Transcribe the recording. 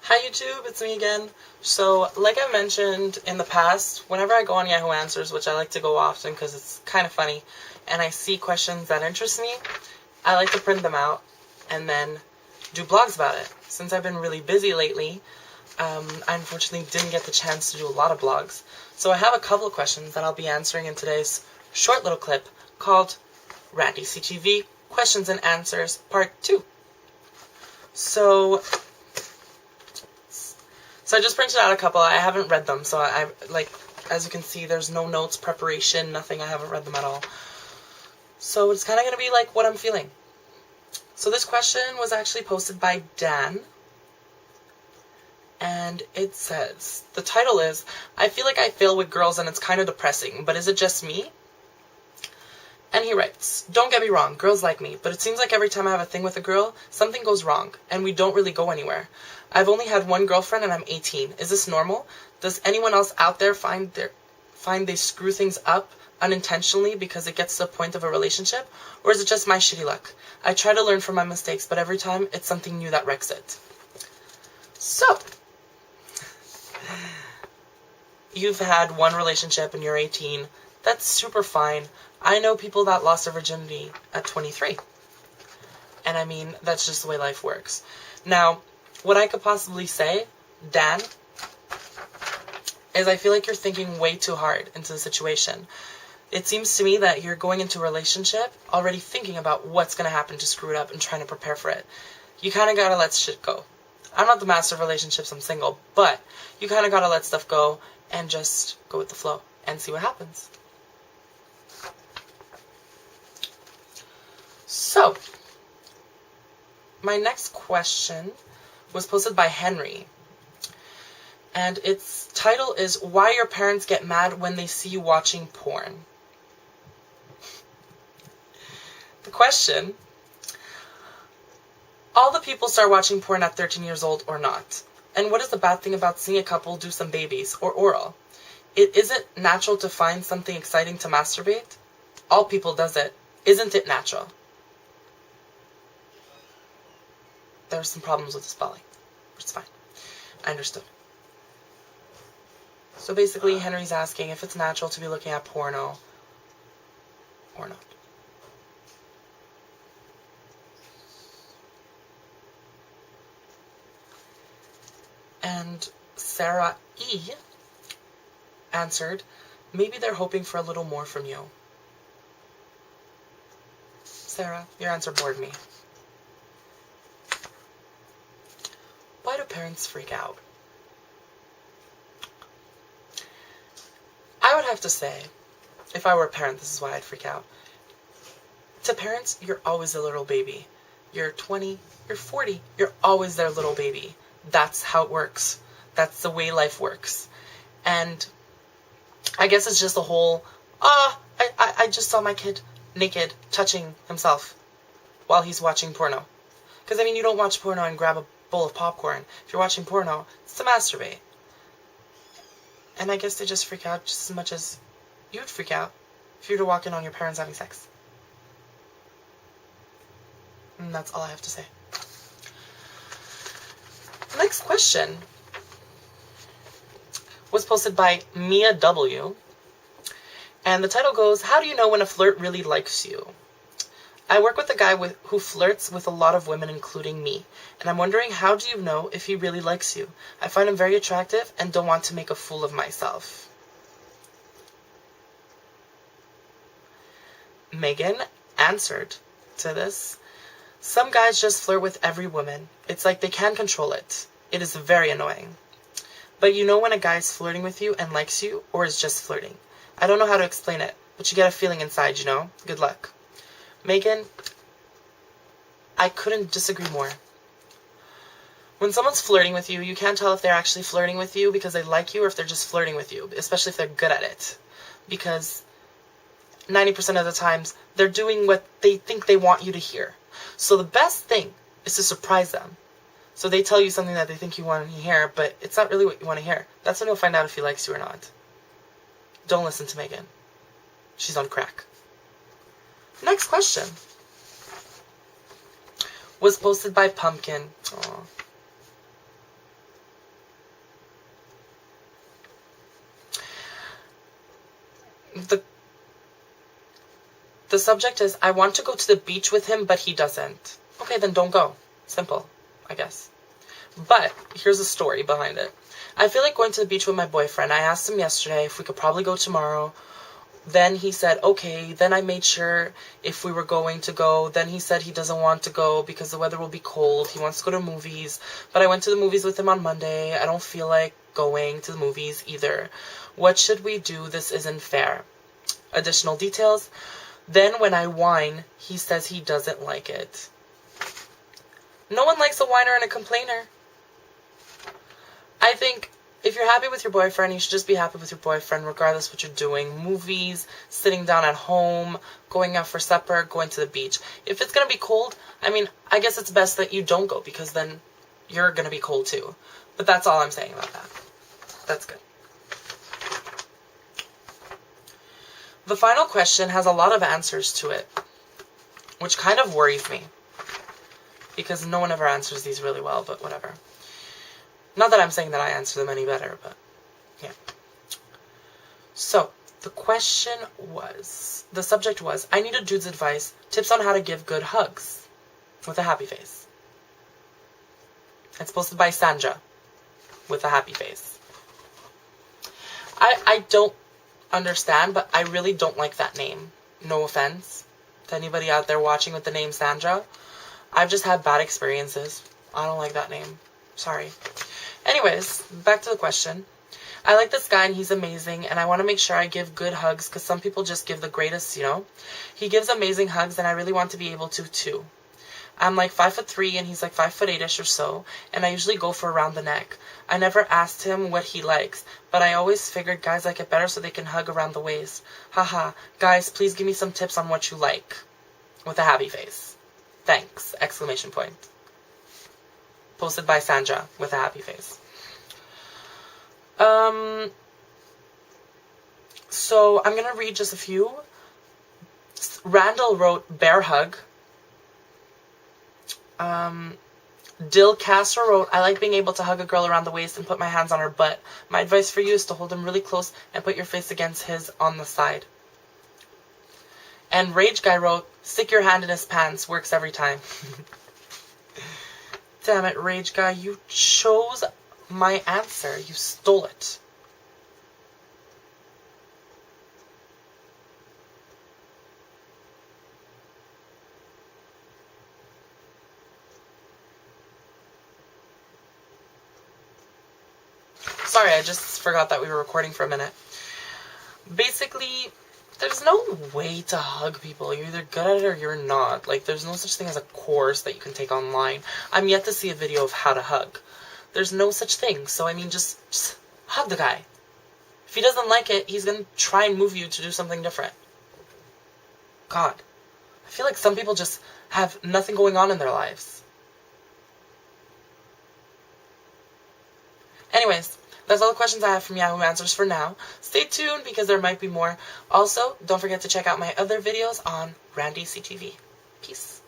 Hi YouTube, it's me again. So, like I mentioned in the past, whenever I go on Yahoo Answers, which I like to go often because it's kind of funny, and I see questions that interest me, I like to print them out and then do blogs about it. Since I've been really busy lately, I unfortunately didn't get the chance to do a lot of blogs. So I have a couple of questions that I'll be answering in today's short little clip called RandyCTV Questions and Answers Part 2. So I just printed out a couple. I haven't read them, so as you can see, there's no notes, preparation, nothing. I haven't read them at all. So it's kind of going to be like what I'm feeling. So this question was actually posted by Dan. And it says, the title is, I feel like I fail with girls and it's kind of depressing, but is it just me? And he writes, don't get me wrong, girls like me, but it seems like every time I have a thing with a girl, something goes wrong, and we don't really go anywhere. I've only had one girlfriend and I'm 18. Is this normal? Does anyone else out there find they screw things up unintentionally because it gets to the point of a relationship? Or is it just my shitty luck? I try to learn from my mistakes, but every time it's something new that wrecks it. So, you've had one relationship and you're 18. That's super fine. I know people that lost their virginity at 23. And I mean, that's just the way life works. Now, what I could possibly say, Dan, is I feel like you're thinking way too hard into the situation. It seems to me that you're going into a relationship already thinking about what's going to happen to screw it up and trying to prepare for it. You kind of got to let shit go. I'm not the master of relationships, I'm single, but you kind of got to let stuff go and just go with the flow and see what happens. So, my next question was posted by Henry, and its title is, Why Your Parents Get Mad When They See You Watching Porn. The question, all the people start watching porn at 13 years old or not, and what is the bad thing about seeing a couple do some babies or oral? Isn't it natural to find something exciting to masturbate? All people does it. Isn't it natural? There are some problems with the spelling, but it's fine. I understood. So basically, Henry's asking if it's natural to be looking at porno or not. And Sarah E. answered, maybe they're hoping for a little more from you. Sarah, your answer bored me. Why do parents freak out? I would have to say, if I were a parent, this is why I'd freak out. To parents, you're always a little baby. You're 20, you're 40, you're always their little baby. That's how it works. That's the way life works. And I guess it's just the whole, I just saw my kid naked, touching himself while he's watching porno. Because, I mean, you don't watch porno and grab a bowl of popcorn. If you're watching porno, it's to masturbate. And I guess they just freak out just as much as you would freak out if you were to walk in on your parents having sex. And that's all I have to say. The next question was posted by Mia W. And the title goes, how do you know when a flirt really likes you? I work with a guy who flirts with a lot of women, including me, and I'm wondering, how do you know if he really likes you? I find him very attractive and don't want to make a fool of myself. Megan answered to this, some guys just flirt with every woman. It's like they can't control it. It is very annoying. But you know when a guy's flirting with you and likes you, or is just flirting. I don't know how to explain it, but you get a feeling inside, you know? Good luck. Megan, I couldn't disagree more. When someone's flirting with you, you can't tell if they're actually flirting with you because they like you or if they're just flirting with you, especially if they're good at it. Because 90% of the times, they're doing what they think they want you to hear. So the best thing is to surprise them. So they tell you something that they think you want to hear, but it's not really what you want to hear. That's when you'll find out if he likes you or not. Don't listen to Megan. She's on crack. Next question was posted by Pumpkin. Aww. The subject is, I want to go to the beach with him, but he doesn't. Okay, then don't go. Simple, I guess. But here's the story behind it. I feel like going to the beach with my boyfriend. I asked him yesterday if we could probably go tomorrow. Then he said, okay. Then I made sure if we were going to go. Then he said he doesn't want to go because the weather will be cold. He wants to go to movies. But I went to the movies with him on Monday. I don't feel like going to the movies either. What should we do? This isn't fair. Additional details. Then when I whine, he says he doesn't like it. No one likes a whiner and a complainer. I think if you're happy with your boyfriend, you should just be happy with your boyfriend regardless what you're doing. Movies, sitting down at home, going out for supper, going to the beach. If it's going to be cold, I mean, I guess it's best that you don't go because then you're going to be cold too. But that's all I'm saying about that. That's good. The final question has a lot of answers to it, which kind of worries me because no one ever answers these really well, but whatever. Not that I'm saying that I answer them any better, but yeah. So, the subject was, I need a dude's advice, tips on how to give good hugs, with a happy face. It's posted by Sandra, with a happy face. I don't understand, but I really don't like that name. No offense to anybody out there watching with the name Sandra. I've just had bad experiences. I don't like that name. Sorry. Anyways, back to the question. I like this guy and he's amazing and I want to make sure I give good hugs because some people just give the greatest, you know. He gives amazing hugs and I really want to be able to too. I'm like 5'3" and he's like 5'8" or so, and I usually go for around the neck. I never asked him what he likes, but I always figured guys like it better so they can hug around the waist. Haha, guys, please give me some tips on what you like. With a happy face. Thanks! Exclamation point. Posted by Sandra with a happy face. So I'm gonna read just a few. Randall wrote bear hug. Dill Castro wrote, I like being able to hug a girl around the waist and put my hands on her butt. My advice for you is to hold him really close and put your face against his on the side. And Rage Guy wrote, stick your hand in his pants, works every time. Damn it, Rage Guy, you chose my answer. You stole it. Sorry, I just forgot that we were recording for a minute. Basically, there's no way to hug people. You're either good at it or you're not. Like, there's no such thing as a course that you can take online. I'm yet to see a video of how to hug. There's no such thing. So, I mean, just hug the guy. If he doesn't like it, he's going to try and move you to do something different. God. I feel like some people just have nothing going on in their lives. Anyways, that's all the questions I have from Yahoo Answers for now. Stay tuned because there might be more. Also, don't forget to check out my other videos on RandyCTV. Peace.